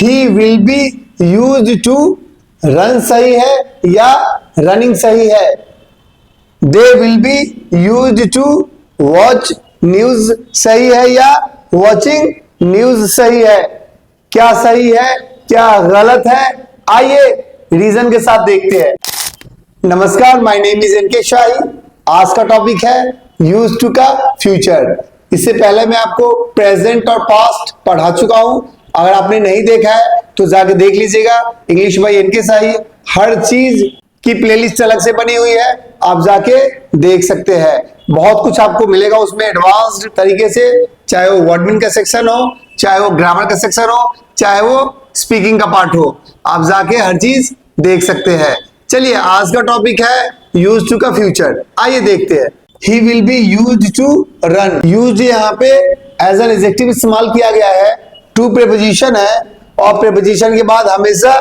He will be used to run सही है या रनिंग सही है? They will be used to watch news सही है या वॉचिंग न्यूज सही है? क्या सही है, क्या गलत है? आइए रीजन के साथ देखते हैं। नमस्कार, माय नेम इज एनके शाही। आज का टॉपिक है यूज्ड टू का फ्यूचर। इससे पहले मैं आपको प्रेजेंट और पास्ट पढ़ा चुका हूं। अगर आपने नहीं देखा है तो जाके देख लीजिएगा। इंग्लिश बाय एनके शाही, हर चीज की प्लेलिस्ट अलग से बनी हुई है, आप जाके देख सकते हैं। बहुत कुछ आपको मिलेगा उसमें एडवांस्ड तरीके से, चाहे वो वर्डमिंग का सेक्शन हो, चाहे वो ग्रामर का सेक्शन हो, चाहे वो स्पीकिंग का पार्ट हो, आप जाके हर चीज देख सकते हैं। चलिए, आज का टॉपिक है यूज्ड टू का फ्यूचर। आइए देखते हैं। He will be used to run. Used यहाँ पे एज एन एडजेक्टिव इस्तेमाल किया गया है। टू प्रीपोजिशन है और प्रीपोजिशन के बाद हमेशा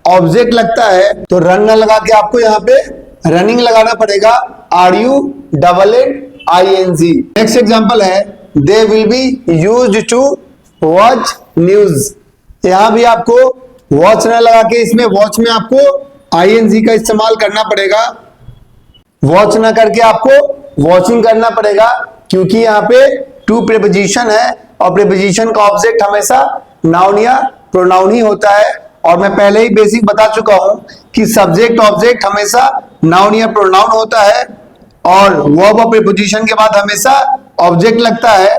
ऑब्जेक्ट लगता है, तो रन न लगा के आपको यहाँ पे रनिंग लगाना पड़ेगा। RUNNING। नेक्स्ट एग्जांपल है they will be used to watch news. यहां भी आपको वॉच न लगा के इसमें वॉच में आपको ING का इस्तेमाल करना पड़ेगा। वॉच न करके आपको वॉचिंग करना पड़ेगा, क्योंकि यहाँ पे टू प्रीपोजिशन है और प्रीपोजिशन का ऑब्जेक्ट हमेशा नाउन या प्रोनाउन ही होता है। और मैं पहले ही बेसिक बता चुका हूं कि सब्जेक्ट ऑब्जेक्ट हमेशा नाउन या प्रोनाउन होता है और वर्ब और प्रीपोजिशन के बाद हमेशा ऑब्जेक्ट लगता है।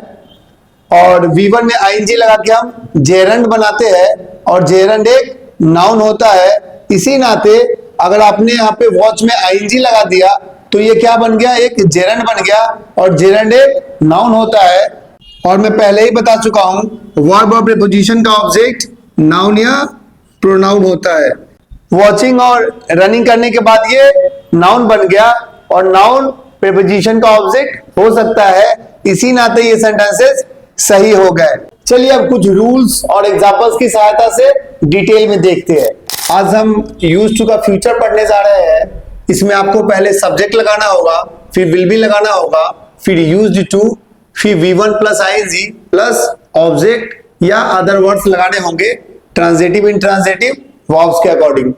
और V1 में ING लगा के हम जेरंड बनाते हैं और जेरंड एक नाउन होता है। इसी नाते अगर आपने यहाँ पे वॉच में ING लगा दिया तो ये क्या बन गया, एक जेरंड बन गया और जेरंड एक नाउन होता है। और मैं पहले ही बता चुका हूं वर्ब और प्रीपोजिशन का ऑब्जेक्ट नाउन या प्रोनाउन होता है। वॉचिंग और रनिंग करने के बाद ये नाउन बन गया और नाउन प्रीपोजिशन का ऑब्जेक्ट हो सकता है। इसी नाते ये सेंटेंसेस सही हो गए। चलिए अब कुछ रूल्स और एग्जांपल्स की सहायता से डिटेल में देखते हैं। आज हम यूज्ड टू का फ्यूचर पढ़ने जा रहे हैं। इसमें आपको पहले सब्जेक्ट लगाना होगा, फिर विल बी लगाना होगा, फिर यूज्ड टू, फिर V1 plus ING plus object या अदर वर्ड्स लगाने होंगे ट्रांजिटिव इंट्रांजिटिव वर्ब्स के अकॉर्डिंग।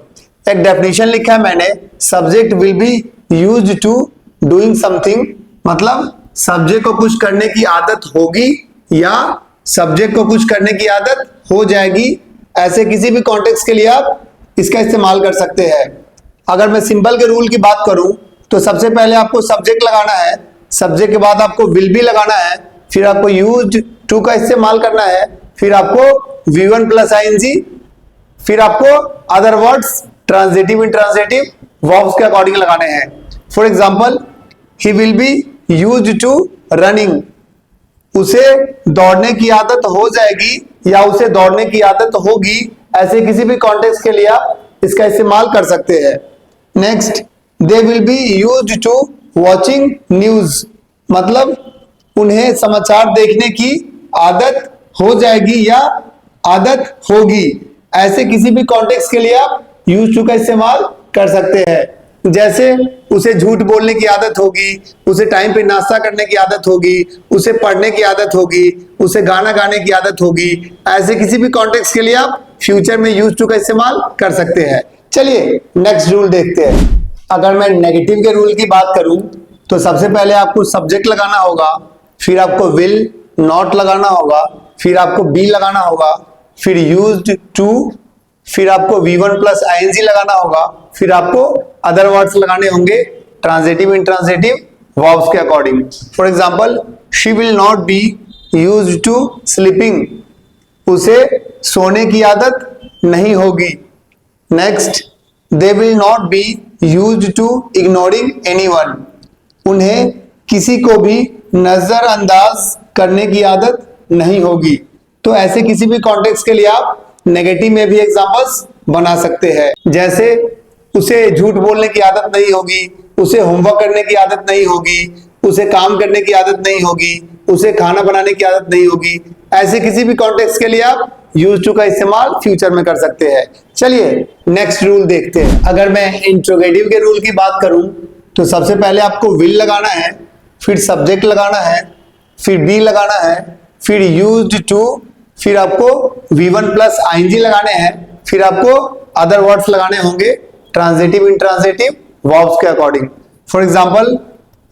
एक डेफिनेशन लिखा है मैंने, subject will be used to doing something, मतलब सब्जेक्ट को कुछ करने की आदत होगी या सब्जेक्ट को कुछ करने की आदत हो जाएगी। ऐसे किसी भी कॉन्टेक्स्ट के लिए आप इसका इस्तेमाल कर सकते हैं। अगर मैं सिंपल के रूल की बात करूं तो सबसे पहले आपको सब्जेक्ट लगाना है, सब्जेक्ट के बाद आपको विल बी लगाना है, फिर आपको यूज्ड टू का इस्तेमाल करना है, फिर आपको V1 प्लस ING, फिर आपको other words transitive intransitive verbs के अकॉर्डिंग लगाने हैं। For example, he will be used to running, उसे दौड़ने की आदत हो जाएगी या उसे दौड़ने की आदत होगी। ऐसे किसी भी कॉन्टेक्स्ट के लिए आप इसका इस्तेमाल कर सकते हैं। Next, they will be used to watching news, मतलब उन्हें समाचार देखने की आदत हो जाएगी या आदत होगी। ऐसे किसी भी कॉन्टेक्स्ट के लिए आप यूज्ड टू का इस्तेमाल कर सकते हैं। जैसे उसे झूठ बोलने की आदत होगी, उसे टाइम पे नाश्ता करने की आदत होगी, उसे पढ़ने की आदत होगी, उसे गाना गाने की आदत होगी। ऐसे किसी भी कॉन्टेक्स्ट के लिए आप फ्यूचर में यूज्ड टू का इस्तेमाल कर सकते हैं। चलिए नेक्स्ट रूल देखते हैं। अगर मैं नेगेटिव के रूल की बात करूं तो सबसे पहले आपको सब्जेक्ट लगाना होगा, फिर आपको विल नॉट लगाना होगा, फिर आपको बी लगाना होगा, फिर यूज्ड टू, फिर आपको V1 प्लस ING लगाना होगा, फिर आपको अदर वर्ड्स लगाने होंगे ट्रांजिटिव इंट्रांजिटिव वर्ब्स के according. For example, she will not be used to sleeping, उसे सोने की आदत नहीं होगी। Next, they will not be used to ignoring anyone, उन्हें किसी को भी नजरअंदाज करने की आदत नहीं होगी। तो ऐसे किसी भी कॉन्टेक्स्ट के लिए आप नेगेटिव में भी एग्जांपल्स बना सकते हैं। जैसे उसे झूठ बोलने की आदत नहीं होगी, उसे होमवर्क करने की आदत नहीं होगी, उसे काम करने की आदत नहीं होगी, उसे खाना बनाने की आदत नहीं होगी। ऐसे किसी भी कॉन्टेक्स्ट के लिए आप यूज्ड टू का इस्तेमाल फ्यूचर में कर सकते हैं। चलिए नेक्स्ट रूल देखते हैं। अगर मैं इंट्रोगेटिव के रूल की बात करूं तो सबसे पहले आपको विल लगाना है, फिर सब्जेक्ट लगाना है, फिर बी लगाना है, फिर यूज्ड टू, फिर आपको V1 प्लस ING लगाने हैं, फिर आपको अदर वर्ड्स लगाने होंगे ट्रांजिटिव इंट्रांजिटिव वर्ब्स के according. For example,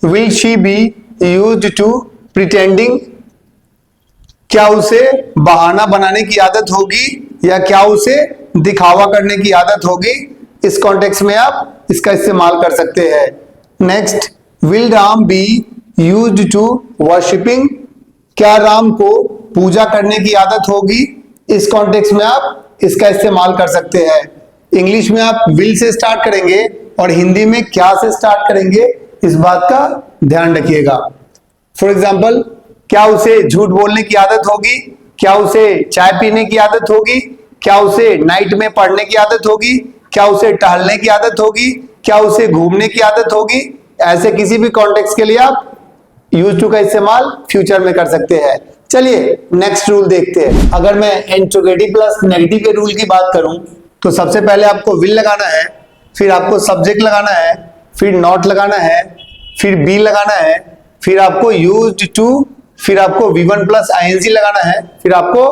will she be used to pretending, क्या उसे बहाना बनाने की आदत होगी या क्या उसे दिखावा करने की आदत होगी, इस कॉन्टेक्स्ट में आप इसका इस्तेमाल कर सकते हैं। Next, will Ram be used to worshipping, क्या राम को पूजा करने की आदत होगी, इस कॉन्टेक्स्ट में आप इसका इस्तेमाल कर सकते हैं। इंग्लिश में आप विल से स्टार्ट करेंगे और हिंदी में क्या से स्टार्ट करेंगे, इस बात का ध्यान रखिएगा। फॉर एग्जाम्पल, क्या उसे झूठ बोलने की आदत होगी, क्या उसे चाय पीने की आदत होगी, क्या उसे नाइट में पढ़ने की आदत होगी, क्या उसे टहलने की आदत होगी, क्या उसे घूमने की आदत होगी, ऐसे किसी भी कॉन्टेक्स्ट के लिए आप यूज टू का इस्तेमाल फ्यूचर में कर सकते हैं। चलिए नेक्स्ट रूल देखते हैं। अगर मैं इंट्रोगेटिव प्लस नेगेटिव के रूल की बात करूं तो सबसे पहले आपको विल लगाना है, फिर आपको सब्जेक्ट लगाना है, फिर नॉट लगाना है, फिर बी लगाना है, फिर आपको यूज्ड टू, फिर आपको V1 प्लस ING लगाना है, फिर आपको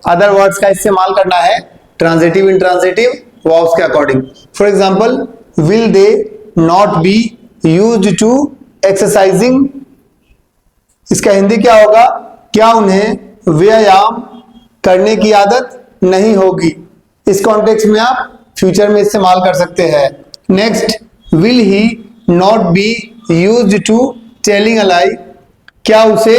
अदर वर्ड्स का इस्तेमाल करना है ट्रांजिटिव इंट्रांजिटिव वर्ब्स के according. For example, will they not be used to exercising, इसका हिंदी क्या होगा, क्या उन्हें व्यायाम करने की आदत नहीं होगी, इस कॉन्टेक्स्ट में आप फ्यूचर में इस्तेमाल कर सकते हैं। Next, will he not be used to telling a lie, क्या उसे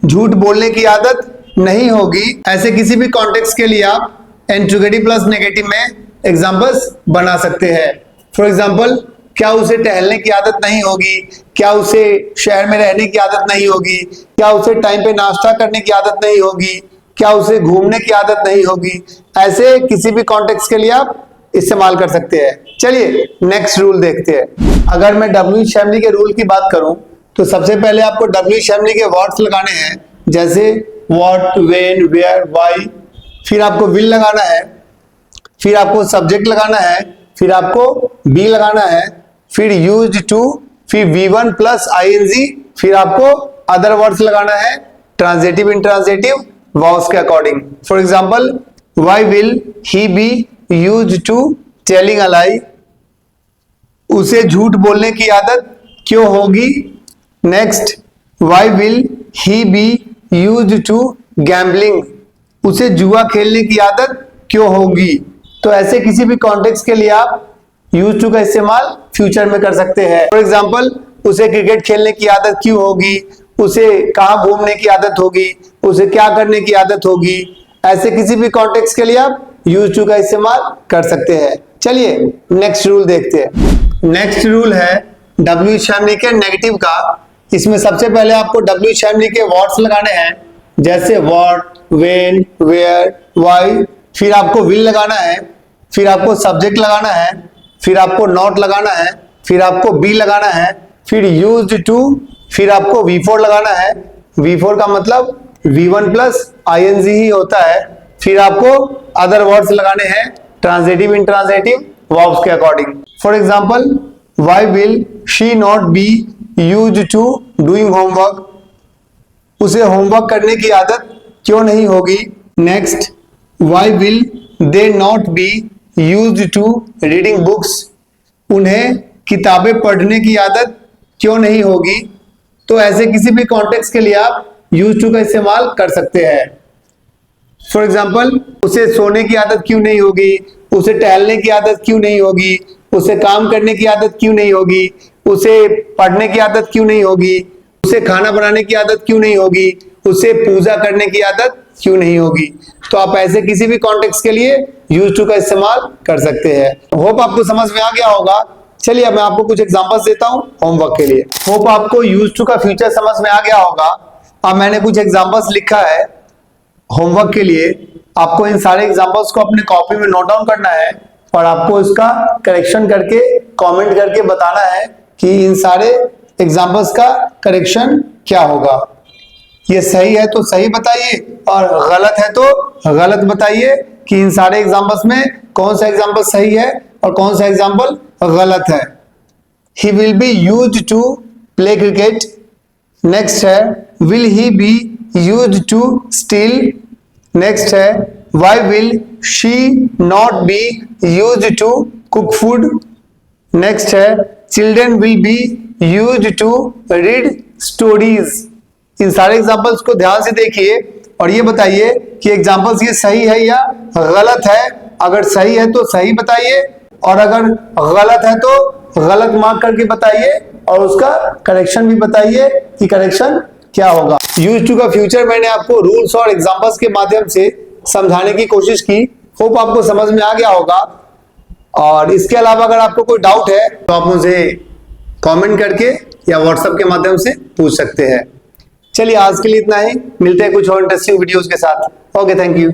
झूठ बोलने की आदत नहीं होगी, ऐसे किसी भी कॉन्टेक्स्ट के लिए आप इंट्रोगेटिव प्लस नेगेटिव में एग्जांपल्स बना सकते हैं। फॉर एग्जांपल, क्या उसे टहलने की आदत नहीं होगी, क्या उसे शहर में रहने की आदत नहीं होगी, क्या उसे टाइम पे नाश्ता करने की आदत नहीं होगी, क्या उसे घूमने की आदत नहीं होगी, ऐसे किसी भी कॉन्टेक्स्ट के लिए आप इस्तेमाल कर सकते हैं। चलिए नेक्स्ट रूल देखते हैं। अगर मैं डब्ल्यू शैमली के रूल की बात करूं तो सबसे पहले आपको डब्ल्यू शैमली के वर्ड्स लगाने हैं, जैसे व्हाट, व्हेन, वेयर, व्हाई, फिर आपको विल लगाना है, फिर आपको सब्जेक्ट लगाना है, फिर आपको बी लगाना है, फिर यूज्ड टू, फिर V1 प्लस ING, फिर आपको अदर वर्ड्स लगाना है ट्रांजिटिव इंट्रांजिटिव वर्ब्स के according. For example, why will he be used to telling a lie, उसे झूठ बोलने की आदत क्यों होगी। Next, why will he be used to gambling, उसे जुआ खेलने की आदत क्यों होगी। तो ऐसे किसी भी कॉन्टेक्स्ट के लिए आप यूज टू का इस्तेमाल फ्यूचर में कर सकते हैं। फॉर एग्जाम्पल, उसे क्रिकेट खेलने की आदत क्यों होगी, उसे कहाँ घूमने की आदत होगी, उसे क्या करने की आदत होगी, ऐसे किसी भी कॉन्टेक्स्ट के लिए आप यूज टू का इस्तेमाल कर सकते हैं। चलिए नेक्स्ट रूल देखते हैं। नेक्स्ट रूल है डब्ल्यू शैमली के नेगेटिव का। इसमें सबसे पहले आपको डब्ल्यू शैमली के वर्ड्स लगाने हैं, जैसे व्हाट, व्हेन, वेयर, व्हाई, फिर आपको विल लगाना है, फिर आपको सब्जेक्ट लगाना है, फिर आपको नॉट लगाना है, फिर आपको बी लगाना है, फिर यूज्ड टू, फिर आपको V4 लगाना है। V4 का मतलब V1 प्लस ING ही होता है। फिर आपको अदर वर्ड्स लगाने हैं ट्रांजिटिव इंट्रांजिटिव वर्ब्स के according. For example, why will she not be used to doing homework, उसे होमवर्क करने की आदत क्यों नहीं होगी। Next, why will they not be used to reading books, उन्हें किताबें पढ़ने की आदत क्यों नहीं होगी। तो ऐसे किसी भी कॉन्टेक्स्ट के लिए आप यूज टू का इस्तेमाल कर सकते हैं। फॉर एग्जाम्पल, उसे सोने की आदत क्यों नहीं होगी, उसे टहलने की आदत क्यों नहीं होगी, उसे काम करने की आदत क्यों नहीं होगी, उसे पढ़ने की आदत क्यों नहीं होगी, उसे खाना बनाने की आदत क्यों नहीं होगी, उसे पूजा करने की आदत क्यों नहीं होगी। तो आप ऐसे किसी भी कॉन्टेक्स्ट के लिए यूज टू का इस्तेमाल कर सकते हैं। होप आपको समझ में आ गया होगा। चलिए अब मैं आपको कुछ एग्जांपल्स देता हूं होमवर्क के लिए। होप आपको यूज टू का फ्यूचर समझ में आ गया होगा। अब मैंने कुछ एग्जांपल्स लिखा है होमवर्क के लिए। आपको इन सारे एग्जांपल्स को अपने कॉपी में नोट डाउन करना है और आपको इसका करेक्शन करके कमेंट करके बताना है कि इन सारे एग्जांपल्स का करेक्शन क्या होगा। ये सही है तो सही बताइए और गलत है तो गलत बताइए कि इन सारे एग्जांपल्स में कौन सा एग्जांपल सही है और कौन सा एग्जांपल गलत है। He will be used to play cricket. Next है, will he be used to steal, next है why will she not be use to cook food. Next है children will be use to read stories. इन सारे examples को ध्यान से देखिए और ये बताइए कि एग्जांपल्स ये सही है या गलत है। अगर सही है तो सही बताइए और अगर गलत है तो गलत मार्क करके बताइए और उसका करेक्शन भी बताइए कि करेक्शन क्या होगा। यूज टू का फ्यूचर मैंने आपको रूल्स और एग्जांपल्स के माध्यम से समझाने की कोशिश की। होप आपको समझ में आ गया होगा। और इसके अलावा अगर आपको कोई डाउट है तो आप मुझे कमेंट करके या व्हाट्सएप के माध्यम से पूछ सकते हैं। चलिए आज के लिए इतना ही, मिलते हैं कुछ और इंटरेस्टिंग वीडियोस के साथ। Okay, thank you.